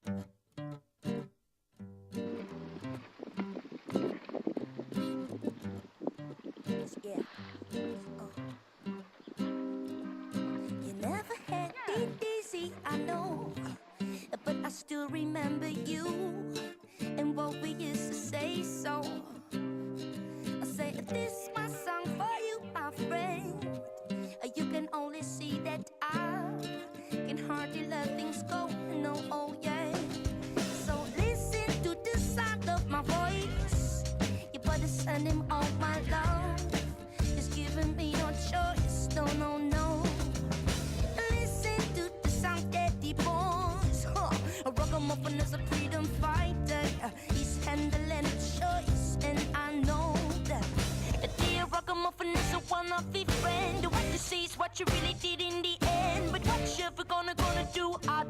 Yeah. You never had it easy, I know, but I still remember you and what we used to say. So I say this my song for you, my friend. You can only see that I can hardly let things go. No, oh yeah. So listen to the sound of my voice. You better send him all my love. He's giving me no choice. No, no, no. Listen to the sound that he boys. A ragamuffin is a freedom fighter. He's handling a choice, and I know that. Dear ragamuffin is a one-of-a friend. What you see is what you really did in the end. But what you ever gonna do? I